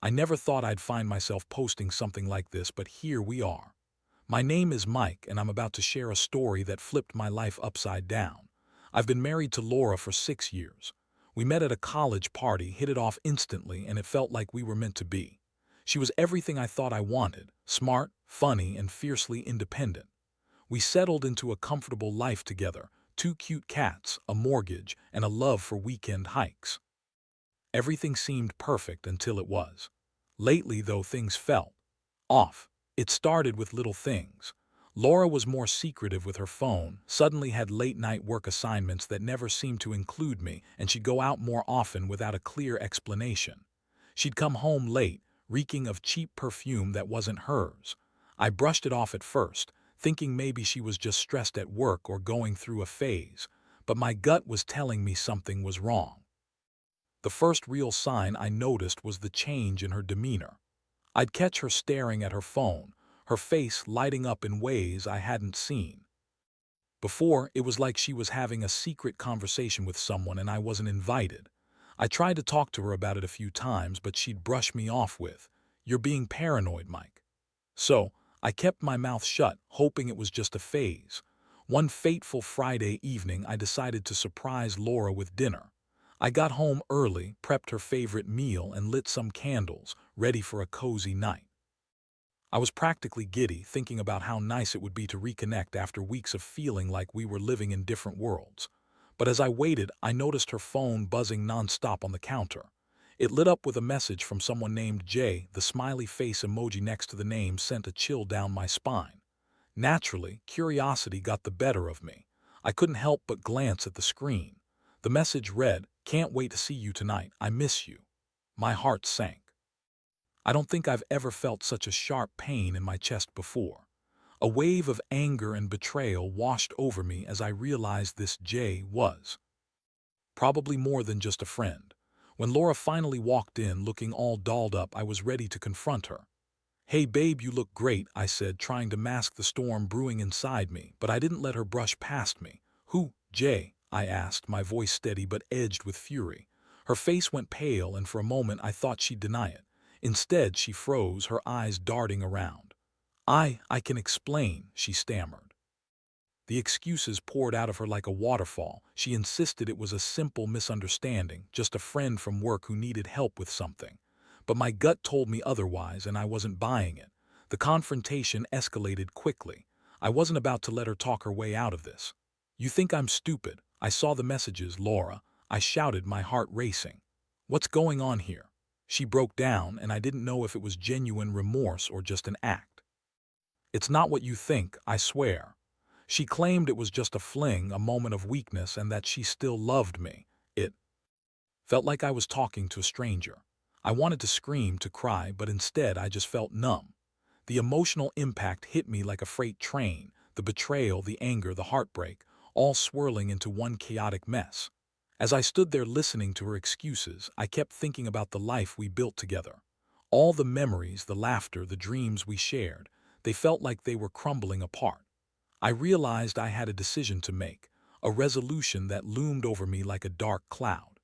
I never thought I'd find myself posting something like this, but here we are. My name is Mike, and I'm about to share a story that flipped my life upside down. I've been married to Laura for 6 years. We met at a college party, hit it off instantly, and it felt like we were meant to be. She was everything I thought I wanted: smart, funny, and fiercely independent. We settled into a comfortable life together: two cute cats, a mortgage, and a love for weekend hikes. Everything seemed perfect until it was. Lately, though, things felt off. It started with little things. Laura was more secretive with her phone, suddenly had late-night work assignments that never seemed to include me, and she'd go out more often without a clear explanation. She'd come home late, reeking of cheap perfume that wasn't hers. I brushed it off at first, thinking maybe she was just stressed at work or going through a phase, but my gut was telling me something was wrong. The first real sign I noticed was the change in her demeanor. I'd catch her staring at her phone, her face lighting up in ways I hadn't seen. Before, it was like she was having a secret conversation with someone and I wasn't invited. I tried to talk to her about it a few times, but she'd brush me off with, "You're being paranoid, Mike." So, I kept my mouth shut, hoping it was just a phase. One fateful Friday evening, I decided to surprise Laura with dinner. I got home early, prepped her favorite meal, and lit some candles, ready for a cozy night. I was practically giddy, thinking about how nice it would be to reconnect after weeks of feeling like we were living in different worlds. But as I waited, I noticed her phone buzzing nonstop on the counter. It lit up with a message from someone named Jay. The smiley face emoji next to the name sent a chill down my spine. Naturally, curiosity got the better of me. I couldn't help but glance at the screen. The message read, "Can't wait to see you tonight. I miss you." My heart sank. I don't think I've ever felt such a sharp pain in my chest before. A wave of anger and betrayal washed over me as I realized this Jay was probably more than just a friend. When Laura finally walked in looking all dolled up, I was ready to confront her. "Hey babe, you look great," I said, trying to mask the storm brewing inside me, but I didn't let her brush past me. "Who, Jay?" I asked, my voice steady but edged with fury. Her face went pale, and for a moment I thought she'd deny it. Instead, she froze, her eyes darting around. I can explain," she stammered. The excuses poured out of her like a waterfall. She insisted it was a simple misunderstanding, just a friend from work who needed help with something. But my gut told me otherwise, and I wasn't buying it. The confrontation escalated quickly. I wasn't about to let her talk her way out of this. "You think I'm stupid? I saw the messages, Laura," I shouted, my heart racing. "What's going on here?" She broke down, and I didn't know if it was genuine remorse or just an act. "It's not what you think, I swear." She claimed it was just a fling, a moment of weakness, and that she still loved me. It felt like I was talking to a stranger. I wanted to scream, to cry, but instead I just felt numb. The emotional impact hit me like a freight train, the betrayal, the anger, the heartbreak, all swirling into one chaotic mess. As I stood there listening to her excuses, I kept thinking about the life we built together. All the memories, the laughter, the dreams we shared, they felt like they were crumbling apart. I realized I had a decision to make, a resolution that loomed over me like a dark cloud.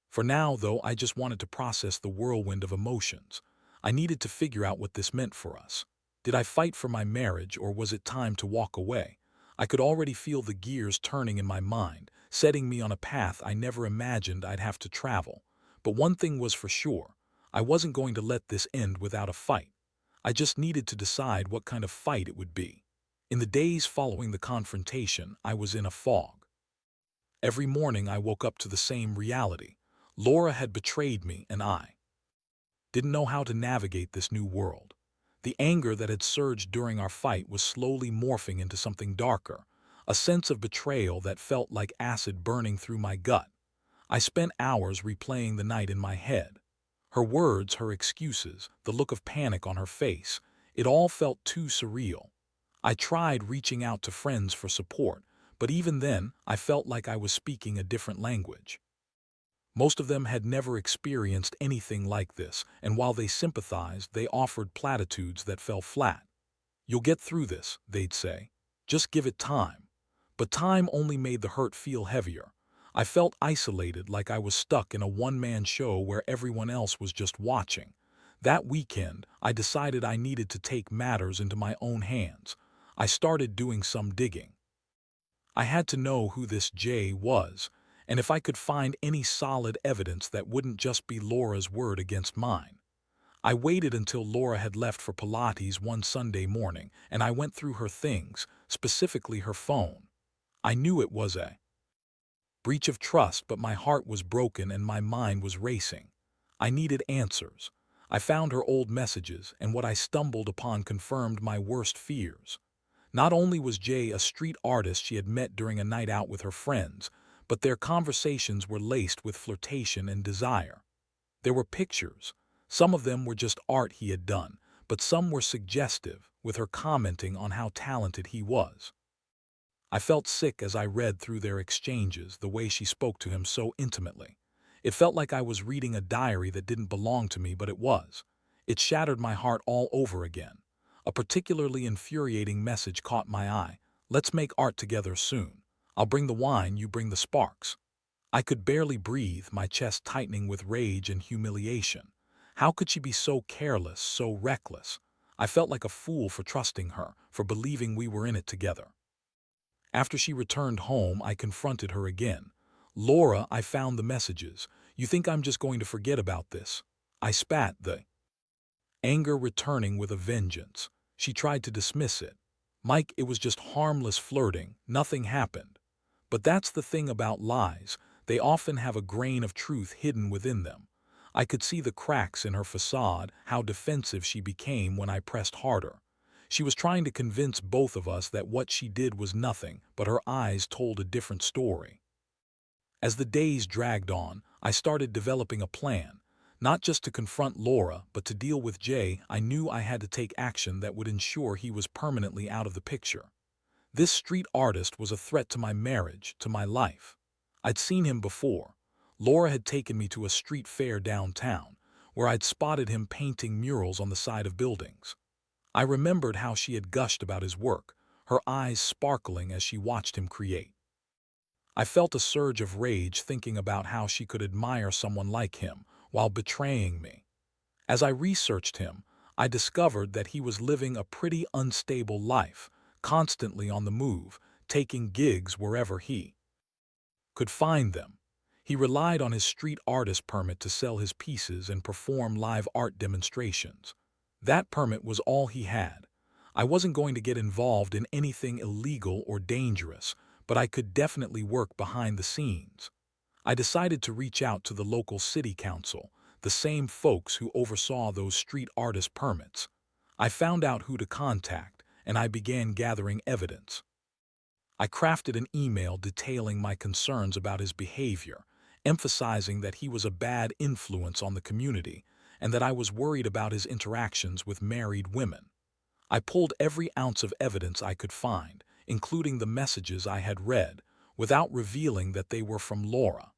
For now, though, I just wanted to process the whirlwind of emotions. I needed to figure out what this meant for us. Did I fight for my marriage, or was it time to walk away? I could already feel the gears turning in my mind, setting me on a path I never imagined I'd have to travel. But one thing was for sure: I wasn't going to let this end without a fight. I just needed to decide what kind of fight it would be. In the days following the confrontation, I was in a fog. Every morning I woke up to the same reality. Laura had betrayed me, and I didn't know how to navigate this new world. The anger that had surged during our fight was slowly morphing into something darker, a sense of betrayal that felt like acid burning through my gut. I spent hours replaying the night in my head. Her words, her excuses, the look of panic on her face, it all felt too surreal. I tried reaching out to friends for support, but even then, I felt like I was speaking a different language. Most of them had never experienced anything like this, and while they sympathized, they offered platitudes that fell flat. "You'll get through this," they'd say. "Just give it time." But time only made the hurt feel heavier. I felt isolated, like I was stuck in a one-man show where everyone else was just watching. That weekend, I decided I needed to take matters into my own hands. I started doing some digging. I had to know who this Jay was, and if I could find any solid evidence that wouldn't just be Laura's word against mine. I waited until Laura had left for Pilates one Sunday morning, and I went through her things, specifically her phone. I knew it was a breach of trust, but my heart was broken and my mind was racing. I needed answers. I found her old messages, and what I stumbled upon confirmed my worst fears. Not only was Jay a street artist she had met during a night out with her friends, but their conversations were laced with flirtation and desire. There were pictures. Some of them were just art he had done, but some were suggestive, with her commenting on how talented he was. I felt sick as I read through their exchanges, the way she spoke to him so intimately. It felt like I was reading a diary that didn't belong to me, but it was. It shattered my heart all over again. A particularly infuriating message caught my eye. "Let's make art together soon. I'll bring the wine, you bring the sparks." I could barely breathe, my chest tightening with rage and humiliation. How could she be so careless, so reckless? I felt like a fool for trusting her, for believing we were in it together. After she returned home, I confronted her again. "Laura, I found the messages. You think I'm just going to forget about this?" I spat, the anger returning with a vengeance. She tried to dismiss it. "Mike, it was just harmless flirting. Nothing happened." But that's the thing about lies. They often have a grain of truth hidden within them. I could see the cracks in her facade, how defensive she became when I pressed harder. She was trying to convince both of us that what she did was nothing, but her eyes told a different story. As the days dragged on, I started developing a plan. Not just to confront Laura, but to deal with Jay. I knew I had to take action that would ensure he was permanently out of the picture. This street artist was a threat to my marriage, to my life. I'd seen him before. Laura had taken me to a street fair downtown, where I'd spotted him painting murals on the side of buildings. I remembered how she had gushed about his work, her eyes sparkling as she watched him create. I felt a surge of rage thinking about how she could admire someone like him while betraying me. As I researched him, I discovered that he was living a pretty unstable life, constantly on the move, taking gigs wherever he could find them. He relied on his street artist permit to sell his pieces and perform live art demonstrations. That permit was all he had. I wasn't going to get involved in anything illegal or dangerous, but I could definitely work behind the scenes. I decided to reach out to the local city council, the same folks who oversaw those street artist permits. I found out who to contact, and I began gathering evidence. I crafted an email detailing my concerns about his behavior, emphasizing that he was a bad influence on the community and that I was worried about his interactions with married women. I pulled every ounce of evidence I could find, including the messages I had read, without revealing that they were from Laura.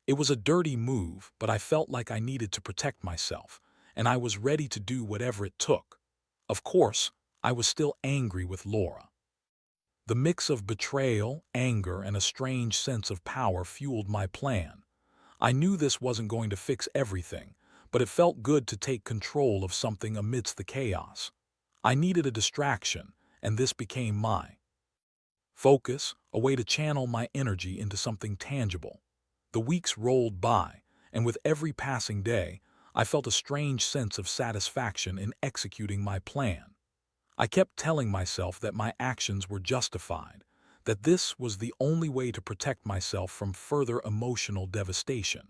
It was a dirty move, but I felt like I needed to protect myself, and I was ready to do whatever it took. Of course, I was still angry with Laura. The mix of betrayal, anger, and a strange sense of power fueled my plan. I knew this wasn't going to fix everything, but it felt good to take control of something amidst the chaos. I needed a distraction, and this became my focus, a way to channel my energy into something tangible. The weeks rolled by, and with every passing day, I felt a strange sense of satisfaction in executing my plan. I kept telling myself that my actions were justified, that this was the only way to protect myself from further emotional devastation.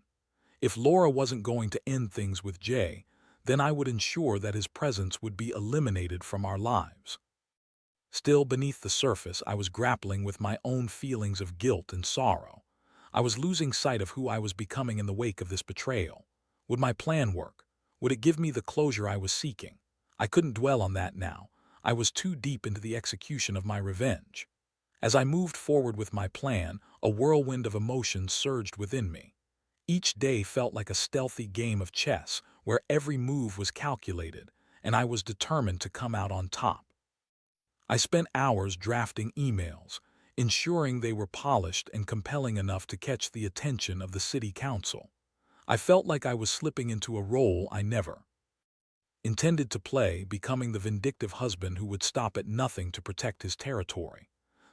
If Laura wasn't going to end things with Jay, then I would ensure that his presence would be eliminated from our lives. Still beneath the surface, I was grappling with my own feelings of guilt and sorrow. I was losing sight of who I was becoming in the wake of this betrayal. Would my plan work? Would it give me the closure I was seeking? I couldn't dwell on that now. I was too deep into the execution of my revenge. As I moved forward with my plan, a whirlwind of emotions surged within me. Each day felt like a stealthy game of chess where every move was calculated, and I was determined to come out on top. I spent hours drafting emails, ensuring they were polished and compelling enough to catch the attention of the city council. I felt like I was slipping into a role I never intended to play, becoming the vindictive husband who would stop at nothing to protect his territory.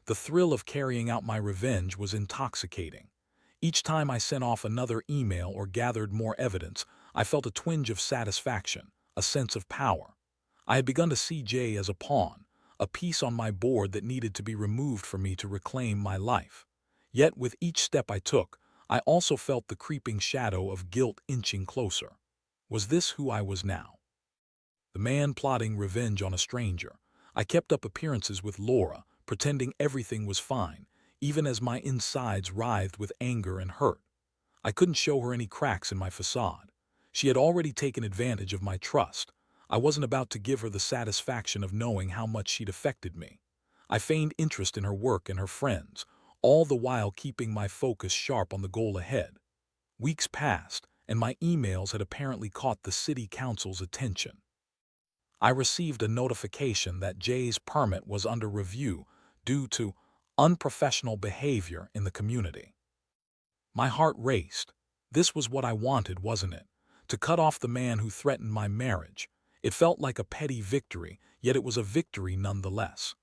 The thrill of carrying out my revenge was intoxicating. Each time I sent off another email or gathered more evidence, I felt a twinge of satisfaction, a sense of power. I had begun to see Jay as a pawn, a piece on my board that needed to be removed for me to reclaim my life. Yet with each step I took, I also felt the creeping shadow of guilt inching closer. Was this who I was now? The man plotting revenge on a stranger. I kept up appearances with Laura, pretending everything was fine, even as my insides writhed with anger and hurt. I couldn't show her any cracks in my facade. She had already taken advantage of my trust. I wasn't about to give her the satisfaction of knowing how much she'd affected me. I feigned interest in her work and her friends, all the while keeping my focus sharp on the goal ahead. Weeks passed, and my emails had apparently caught the city council's attention. I received a notification that Jay's permit was under review due to unprofessional behavior in the community. My heart raced. This was what I wanted, wasn't it? To cut off the man who threatened my marriage. It felt like a petty victory, yet it was a victory nonetheless.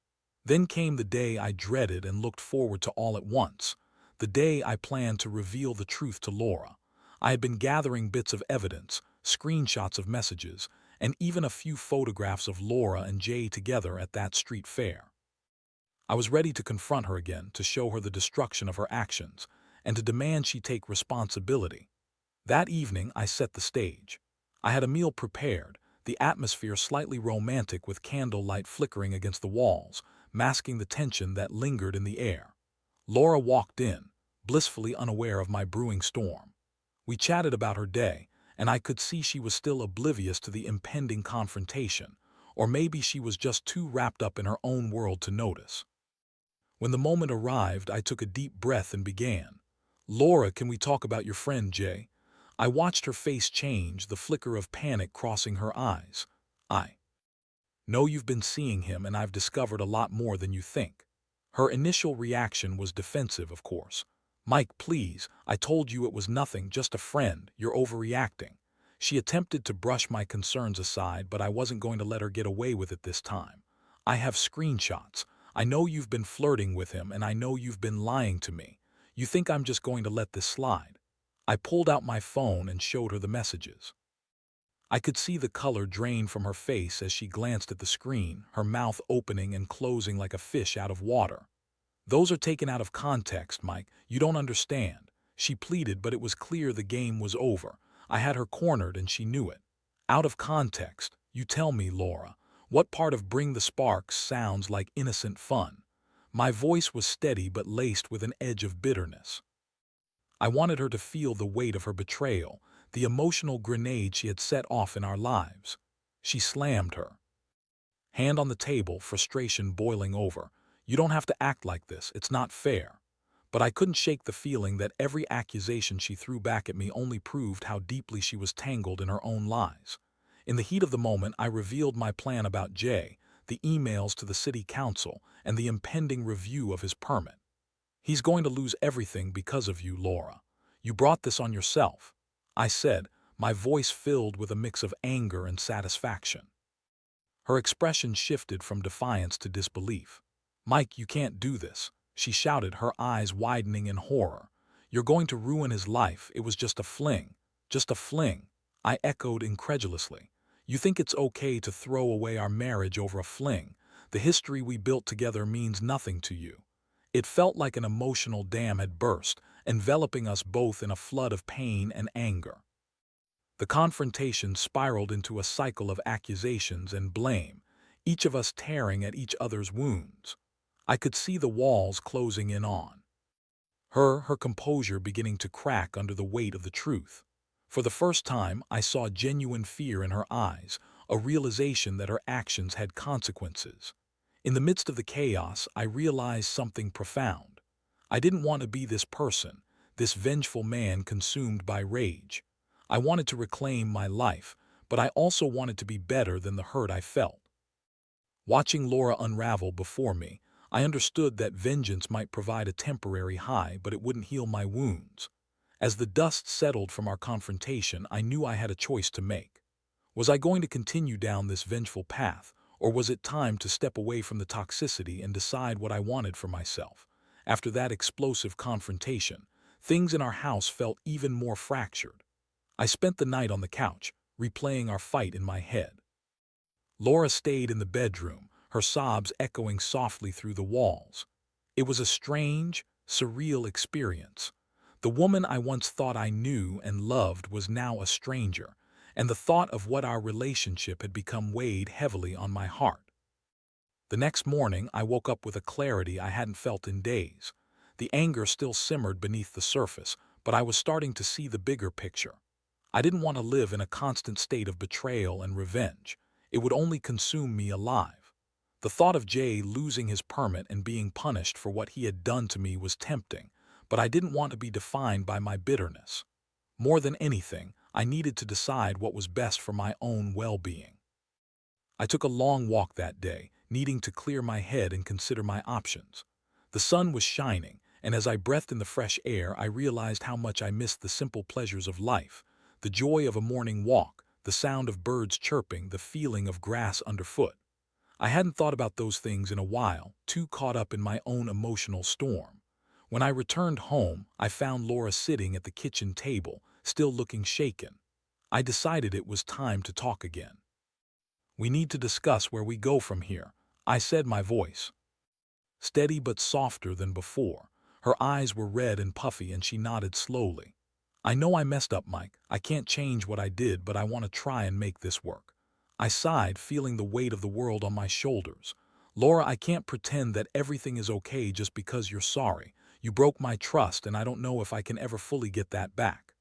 Then came the day I dreaded and looked forward to all at once. The day I planned to reveal the truth to Laura. I had been gathering bits of evidence, screenshots of messages, and even a few photographs of Laura and Jay together at that street fair. I was ready to confront her again, to show her the destruction of her actions, and to demand she take responsibility. That evening I set the stage. I had a meal prepared, the atmosphere slightly romantic with candlelight flickering against the walls, masking the tension that lingered in the air. Laura walked in, blissfully unaware of my brewing storm. We chatted about her day, and I could see she was still oblivious to the impending confrontation, or maybe she was just too wrapped up in her own world to notice. When the moment arrived, I took a deep breath and began. "Laura, can we talk about your friend Jay?" I watched her face change, the flicker of panic crossing her eyes. "I know you've been seeing him, and I've discovered a lot more than you think." Her initial reaction was defensive, of course. "Mike, please, I told you it was nothing, just a friend, you're overreacting." She attempted to brush my concerns aside, but I wasn't going to let her get away with it this time. "I have screenshots. I know you've been flirting with him, and I know you've been lying to me. You think I'm just going to let this slide?" I pulled out my phone and showed her the messages. I could see the color drain from her face as she glanced at the screen, her mouth opening and closing like a fish out of water. "Those are taken out of context, Mike. You don't understand." She pleaded, but it was clear the game was over. I had her cornered and she knew it. "Out of context? You tell me, Laura. What part of Bring the Sparks sounds like innocent fun?" My voice was steady but laced with an edge of bitterness. I wanted her to feel the weight of her betrayal, the emotional grenade she had set off in our lives. She slammed her hand on the table, frustration boiling over. "You don't have to act like this. It's not fair." But I couldn't shake the feeling that every accusation she threw back at me only proved how deeply she was tangled in her own lies. In the heat of the moment, I revealed my plan about Jay, the emails to the city council, and the impending review of his permit. "He's going to lose everything because of you, Laura. You brought this on yourself," I said, my voice filled with a mix of anger and satisfaction. Her expression shifted from defiance to disbelief. "Mike, you can't do this," she shouted, her eyes widening in horror. "You're going to ruin his life. It was just a fling." "Just a fling?" I echoed incredulously. "You think it's okay to throw away our marriage over a fling? The history we built together means nothing to you." It felt like an emotional dam had burst, enveloping us both in a flood of pain and anger. The confrontation spiraled into a cycle of accusations and blame, each of us tearing at each other's wounds. I could see the walls closing in on her composure beginning to crack under the weight of the truth. For the first time, I saw genuine fear in her eyes, a realization that her actions had consequences. In the midst of the chaos, I realized something profound. I didn't want to be this person, this vengeful man consumed by rage. I wanted to reclaim my life, but I also wanted to be better than the hurt I felt. Watching Laura unravel before me, I understood that vengeance might provide a temporary high, but it wouldn't heal my wounds. As the dust settled from our confrontation, I knew I had a choice to make. Was I going to continue down this vengeful path, or was it time to step away from the toxicity and decide what I wanted for myself? After that explosive confrontation, things in our house felt even more fractured. I spent the night on the couch, replaying our fight in my head. Laura stayed in the bedroom, her sobs echoing softly through the walls. It was a strange, surreal experience. The woman I once thought I knew and loved was now a stranger, and the thought of what our relationship had become weighed heavily on my heart. The next morning, I woke up with a clarity I hadn't felt in days. The anger still simmered beneath the surface, but I was starting to see the bigger picture. I didn't want to live in a constant state of betrayal and revenge. It would only consume me alive. The thought of Jay losing his permit and being punished for what he had done to me was tempting, but I didn't want to be defined by my bitterness. More than anything, I needed to decide what was best for my own well-being. I took a long walk that day, needing to clear my head and consider my options. The sun was shining, and as I breathed in the fresh air, I realized how much I missed the simple pleasures of life. The joy of a morning walk, the sound of birds chirping, the feeling of grass underfoot. I hadn't thought about those things in a while, too caught up in my own emotional storm. When I returned home, I found Laura sitting at the kitchen table, still looking shaken. I decided it was time to talk again. "We need to discuss where we go from here," I said, my voice steady but softer than before. Her eyes were red and puffy and she nodded slowly. "I know I messed up, Mike. I can't change what I did, but I want to try and make this work." I sighed, feeling the weight of the world on my shoulders. "Laura, I can't pretend that everything is okay just because you're sorry. You broke my trust and I don't know if I can ever fully get that back."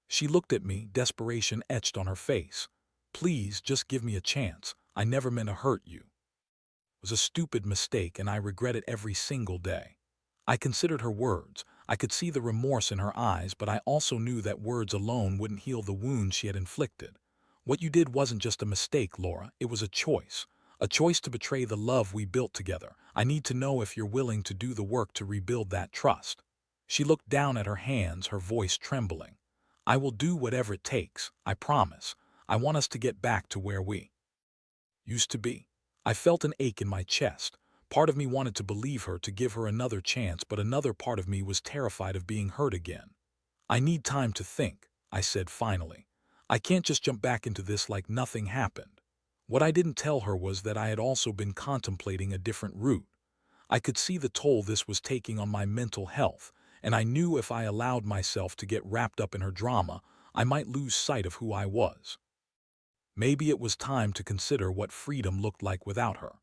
She looked at me, desperation etched on her face. "Please, just give me a chance. I never meant to hurt you. It was a stupid mistake and I regret it every single day." I considered her words. I could see the remorse in her eyes, but I also knew that words alone wouldn't heal the wounds she had inflicted. "What you did wasn't just a mistake, Laura. It was a choice. A choice to betray the love we built together. I need to know if you're willing to do the work to rebuild that trust." She looked down at her hands, her voice trembling. "I will do whatever it takes, I promise. I want us to get back to where we used to be." I felt an ache in my chest. Part of me wanted to believe her, to give her another chance, but another part of me was terrified of being hurt again. "I need time to think," I said finally. "I can't just jump back into this like nothing happened." What I didn't tell her was that I had also been contemplating a different route. I could see the toll this was taking on my mental health, and I knew if I allowed myself to get wrapped up in her drama, I might lose sight of who I was. Maybe it was time to consider what freedom looked like without her.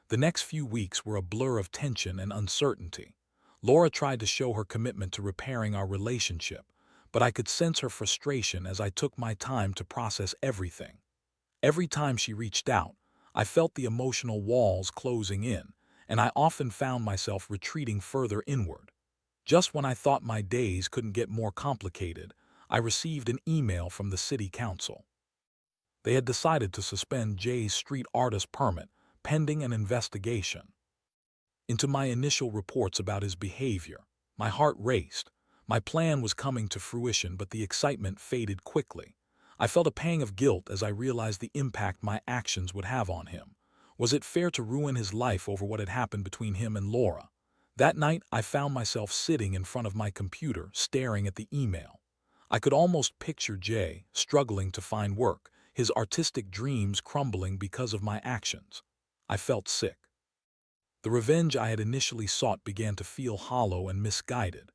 The next few weeks were a blur of tension and uncertainty. Laura tried to show her commitment to repairing our relationship, but I could sense her frustration as I took my time to process everything. Every time she reached out, I felt the emotional walls closing in, and I often found myself retreating further inward. Just when I thought my days couldn't get more complicated, I received an email from the city council. They had decided to suspend Jay's street artist permit, pending an investigation. Into my initial reports about his behavior, my heart raced. My plan was coming to fruition, but the excitement faded quickly. I felt a pang of guilt as I realized the impact my actions would have on him. Was it fair to ruin his life over what had happened between him and Laura? That night, I found myself sitting in front of my computer, staring at the email. I could almost picture Jay struggling to find work, his artistic dreams crumbling because of my actions. I felt sick. The revenge I had initially sought began to feel hollow and misguided.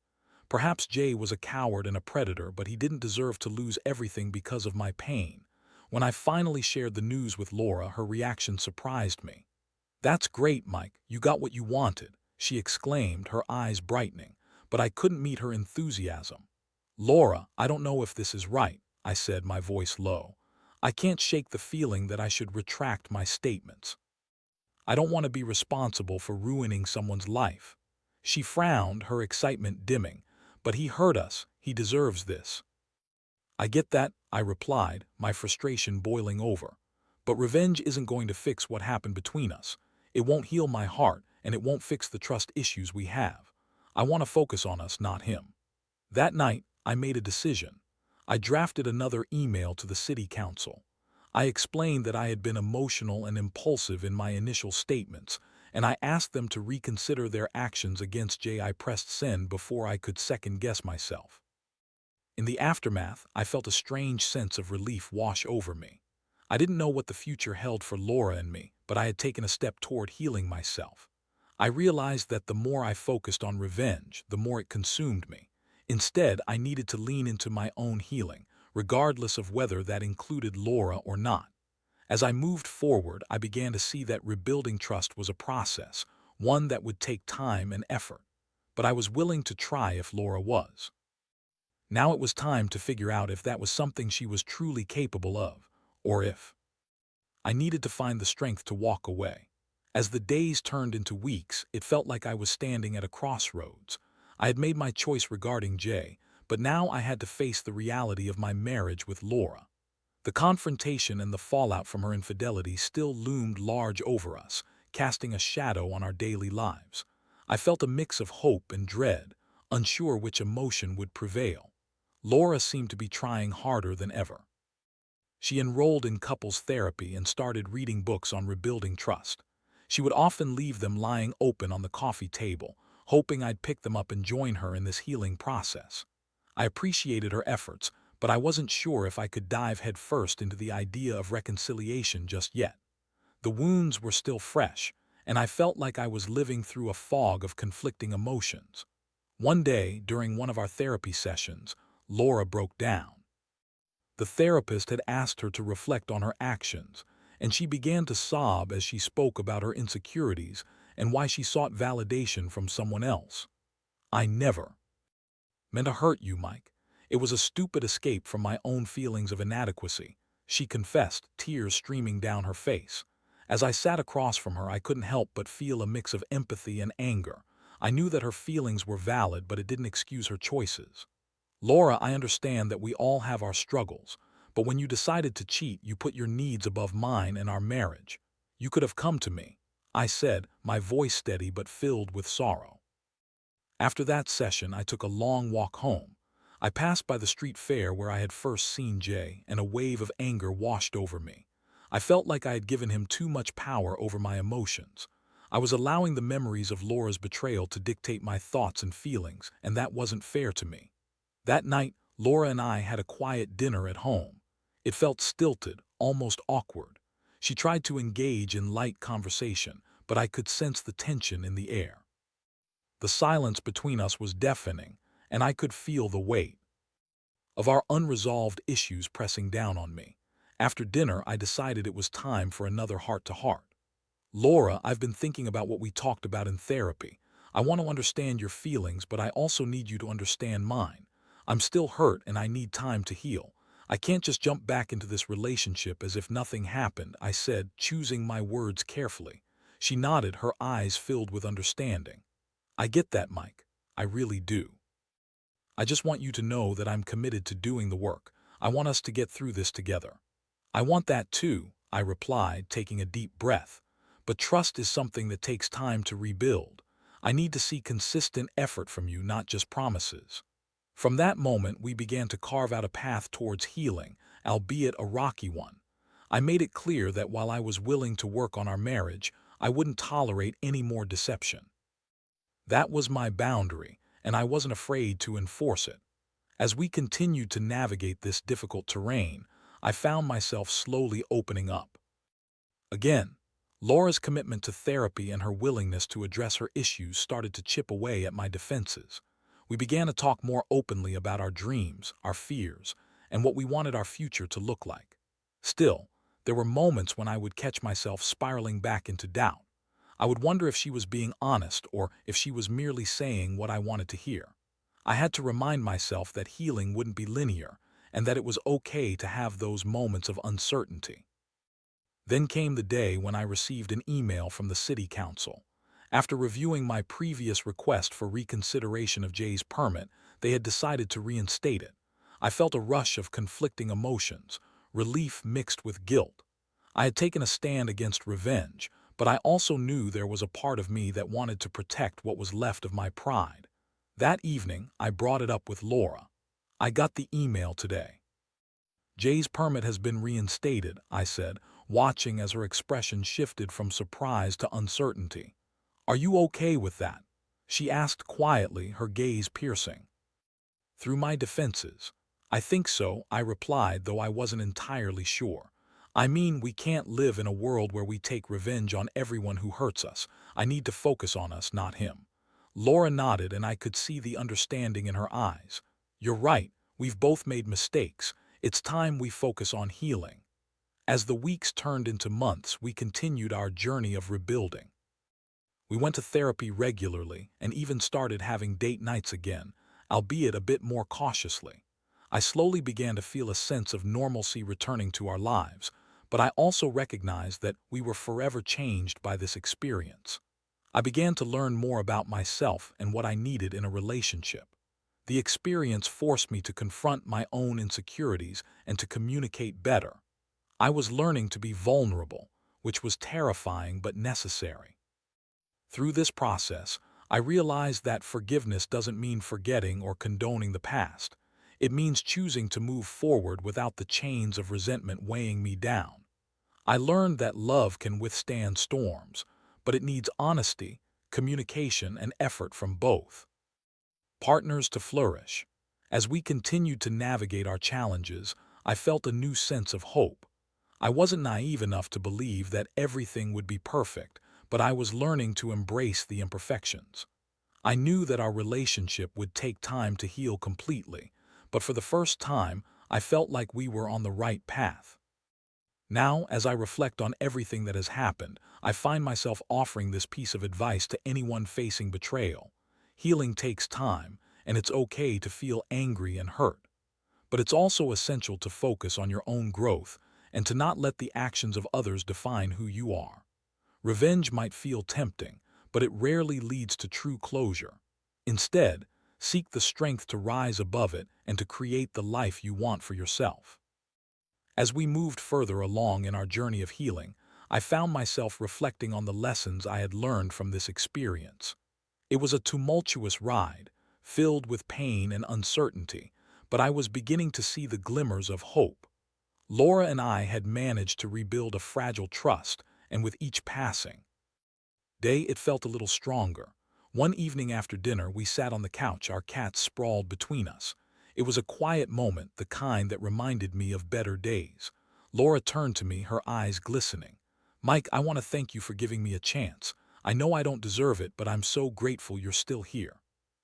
Perhaps Jay was a coward and a predator, but he didn't deserve to lose everything because of my pain. When I finally shared the news with Laura, her reaction surprised me. "That's great, Mike. You got what you wanted," she exclaimed, her eyes brightening, but I couldn't meet her enthusiasm. "Laura, I don't know if this is right," I said, my voice low. "I can't shake the feeling that I should retract my statements. I don't want to be responsible for ruining someone's life." She frowned, her excitement dimming. "But he hurt us. He deserves this." "I get that," I replied, my frustration boiling over. "But revenge isn't going to fix what happened between us. It won't heal my heart, and it won't fix the trust issues we have. I want to focus on us, not him." That night, I made a decision. I drafted another email to the city council. I explained that I had been emotional and impulsive in my initial statements, and I asked them to reconsider their actions against Jay. I pressed send before I could second-guess myself. In the aftermath, I felt a strange sense of relief wash over me. I didn't know what the future held for Laura and me, but I had taken a step toward healing myself. I realized that the more I focused on revenge, the more it consumed me. Instead, I needed to lean into my own healing, regardless of whether that included Laura or not. As I moved forward, I began to see that rebuilding trust was a process, one that would take time and effort. But I was willing to try if Laura was. Now it was time to figure out if that was something she was truly capable of, or if I needed to find the strength to walk away. As the days turned into weeks, it felt like I was standing at a crossroads. I had made my choice regarding Jay, but now I had to face the reality of my marriage with Laura. The confrontation and the fallout from her infidelity still loomed large over us, casting a shadow on our daily lives. I felt a mix of hope and dread, unsure which emotion would prevail. Laura seemed to be trying harder than ever. She enrolled in couples therapy and started reading books on rebuilding trust. She would often leave them lying open on the coffee table, hoping I'd pick them up and join her in this healing process. I appreciated her efforts, but I wasn't sure if I could dive headfirst into the idea of reconciliation just yet. The wounds were still fresh, and I felt like I was living through a fog of conflicting emotions. One day, during one of our therapy sessions, Laura broke down. The therapist had asked her to reflect on her actions, and she began to sob as she spoke about her insecurities and why she sought validation from someone else. "I never meant to hurt you, Mike. It was a stupid escape from my own feelings of inadequacy," she confessed, tears streaming down her face. As I sat across from her, I couldn't help but feel a mix of empathy and anger. I knew that her feelings were valid, but it didn't excuse her choices. "Laura, I understand that we all have our struggles, but when you decided to cheat, you put your needs above mine and our marriage. You could have come to me," I said, my voice steady but filled with sorrow. After that session, I took a long walk home. I passed by the street fair where I had first seen Jay, and a wave of anger washed over me. I felt like I had given him too much power over my emotions. I was allowing the memories of Laura's betrayal to dictate my thoughts and feelings, and that wasn't fair to me. That night, Laura and I had a quiet dinner at home. It felt stilted, almost awkward. She tried to engage in light conversation, but I could sense the tension in the air. The silence between us was deafening, and I could feel the weight of our unresolved issues pressing down on me. After dinner, I decided it was time for another heart-to-heart. "Laura, I've been thinking about what we talked about in therapy. I want to understand your feelings, but I also need you to understand mine. I'm still hurt and I need time to heal. I can't just jump back into this relationship as if nothing happened," I said, choosing my words carefully. She nodded, her eyes filled with understanding. "I get that, Mike. I really do. I just want you to know that I'm committed to doing the work. I want us to get through this together." "I want that too," I replied, taking a deep breath. "But trust is something that takes time to rebuild. I need to see consistent effort from you, not just promises." From that moment, we began to carve out a path towards healing, albeit a rocky one. I made it clear that while I was willing to work on our marriage, I wouldn't tolerate any more deception. That was my boundary, and I wasn't afraid to enforce it. As we continued to navigate this difficult terrain, I found myself slowly opening up. Again, Laura's commitment to therapy and her willingness to address her issues started to chip away at my defenses. We began to talk more openly about our dreams, our fears, and what we wanted our future to look like. Still, there were moments when I would catch myself spiraling back into doubt. I would wonder if she was being honest or if she was merely saying what I wanted to hear. I had to remind myself that healing wouldn't be linear and that it was okay to have those moments of uncertainty. Then came the day when I received an email from the city council. After reviewing my previous request for reconsideration of Jay's permit, they had decided to reinstate it. I felt a rush of conflicting emotions, relief mixed with guilt. I had taken a stand against revenge, but I also knew there was a part of me that wanted to protect what was left of my pride. That evening, I brought it up with Laura. "I got the email today. Jay's permit has been reinstated, I said, watching as her expression shifted from surprise to uncertainty. Are you okay with that? She asked quietly, her gaze piercing through my defenses. I think so, I replied, though I wasn't entirely sure. I mean, we can't live in a world where we take revenge on everyone who hurts us. I need to focus on us, not him. Laura nodded, and I could see the understanding in her eyes. You're right, we've both made mistakes. It's time we focus on healing. As the weeks turned into months, we continued our journey of rebuilding. We went to therapy regularly and even started having date nights again, albeit a bit more cautiously. I slowly began to feel a sense of normalcy returning to our lives, but I also recognized that we were forever changed by this experience. I began to learn more about myself and what I needed in a relationship. The experience forced me to confront my own insecurities and to communicate better. I was learning to be vulnerable, which was terrifying but necessary. Through this process, I realized that forgiveness doesn't mean forgetting or condoning the past. It means choosing to move forward without the chains of resentment weighing me down. I learned that love can withstand storms, but it needs honesty, communication, and effort from both partners to flourish. As we continued to navigate our challenges, I felt a new sense of hope. I wasn't naive enough to believe that everything would be perfect, but I was learning to embrace the imperfections. I knew that our relationship would take time to heal completely, but for the first time, I felt like we were on the right path. Now, as I reflect on everything that has happened, I find myself offering this piece of advice to anyone facing betrayal. Healing takes time, and it's okay to feel angry and hurt. But it's also essential to focus on your own growth and to not let the actions of others define who you are. Revenge might feel tempting, but it rarely leads to true closure. Instead, seek the strength to rise above it and to create the life you want for yourself. As we moved further along in our journey of healing, I found myself reflecting on the lessons I had learned from this experience. It was a tumultuous ride, filled with pain and uncertainty, but I was beginning to see the glimmers of hope. Laura and I had managed to rebuild a fragile trust, and with each passing day it felt a little stronger. One evening after dinner, we sat on the couch, our cats sprawled between us. It was a quiet moment, the kind that reminded me of better days. Laura turned to me, her eyes glistening. "Mike, I want to thank you for giving me a chance. I know I don't deserve it, but I'm so grateful you're still here."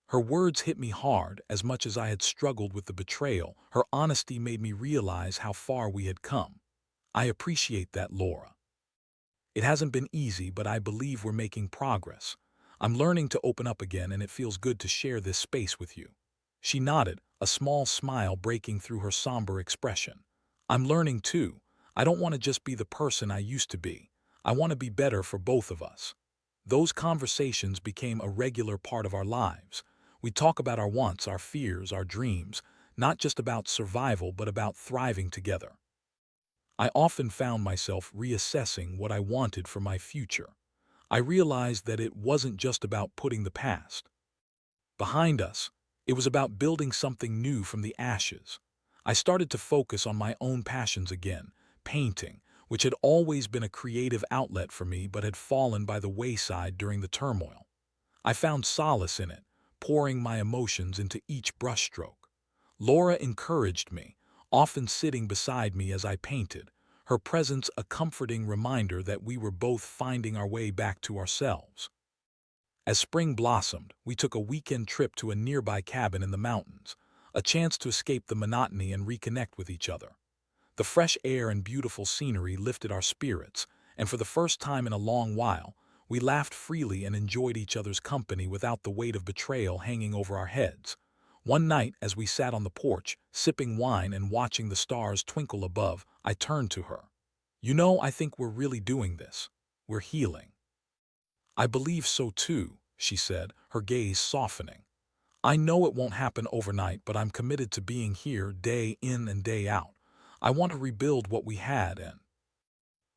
Her words hit me hard. As much as I had struggled with the betrayal, her honesty made me realize how far we had come. "I appreciate that, Laura. It hasn't been easy, but I believe we're making progress. I'm learning to open up again, and it feels good to share this space with you." She nodded, a small smile breaking through her somber expression. "I'm learning too. I don't want to just be the person I used to be. I want to be better for both of us." Those conversations became a regular part of our lives. We talk about our wants, our fears, our dreams, not just about survival, but about thriving together. I often found myself reassessing what I wanted for my future. I realized that it wasn't just about putting the past behind us. It was about building something new from the ashes. I started to focus on my own passions again, painting, which had always been a creative outlet for me but had fallen by the wayside during the turmoil. I found solace in it, pouring my emotions into each brushstroke. Laura encouraged me, often sitting beside me as I painted, her presence a comforting reminder that we were both finding our way back to ourselves. As spring blossomed, we took a weekend trip to a nearby cabin in the mountains, a chance to escape the monotony and reconnect with each other. The fresh air and beautiful scenery lifted our spirits, and for the first time in a long while, we laughed freely and enjoyed each other's company without the weight of betrayal hanging over our heads. One night, as we sat on the porch, sipping wine and watching the stars twinkle above, I turned to her. "You know, I think we're really doing this. We're healing." "I believe so too," she said, her gaze softening. "I know it won't happen overnight, but I'm committed to being here day in and day out. I want to rebuild what we had and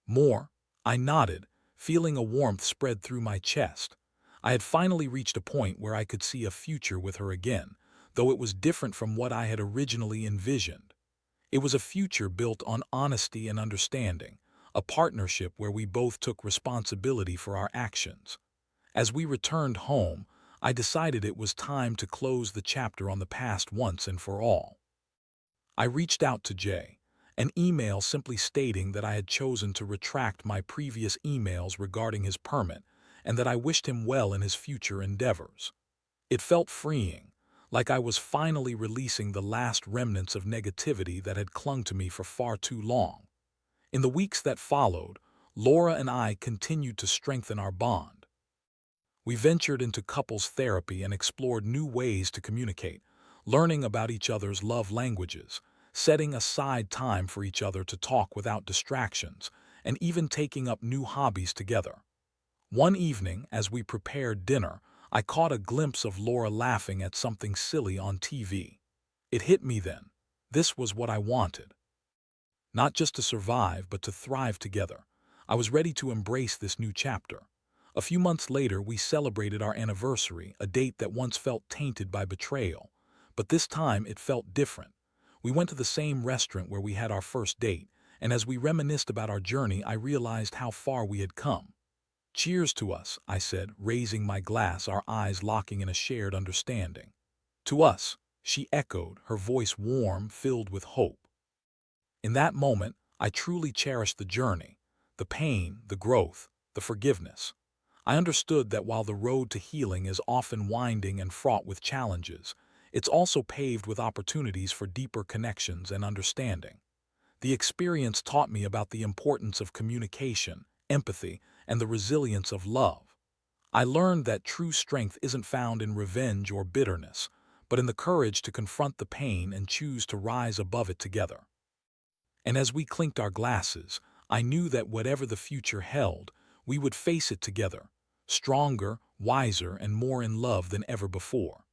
more." I nodded, feeling a warmth spread through my chest. I had finally reached a point where I could see a future with her again, though it was different from what I had originally envisioned. It was a future built on honesty and understanding, a partnership where we both took responsibility for our actions. As we returned home, I decided it was time to close the chapter on the past once and for all. I reached out to Jay, an email simply stating that I had chosen to retract my previous emails regarding his permit and that I wished him well in his future endeavors. It felt freeing, like I was finally releasing the last remnants of negativity that had clung to me for far too long. In the weeks that followed, Laura and I continued to strengthen our bond. We ventured into couples therapy and explored new ways to communicate, learning about each other's love languages, setting aside time for each other to talk without distractions, and even taking up new hobbies together. One evening, as we prepared dinner, I caught a glimpse of Laura laughing at something silly on TV. It hit me then. This was what I wanted. Not just to survive, but to thrive together. I was ready to embrace this new chapter. A few months later, we celebrated our anniversary, a date that once felt tainted by betrayal. But this time, it felt different. We went to the same restaurant where we had our first date, and as we reminisced about our journey, I realized how far we had come. "Cheers to us," I said, raising my glass, our eyes locking in a shared understanding. "To us," she echoed, her voice warm, filled with hope. In that moment, I truly cherished the journey, the pain, the growth, the forgiveness. I understood that while the road to healing is often winding and fraught with challenges, it's also paved with opportunities for deeper connections and understanding. The experience taught me about the importance of communication, empathy, and the resilience of love. I learned that true strength isn't found in revenge or bitterness, but in the courage to confront the pain and choose to rise above it together. And as we clinked our glasses, I knew that whatever the future held, we would face it together, stronger, wiser, and more in love than ever before.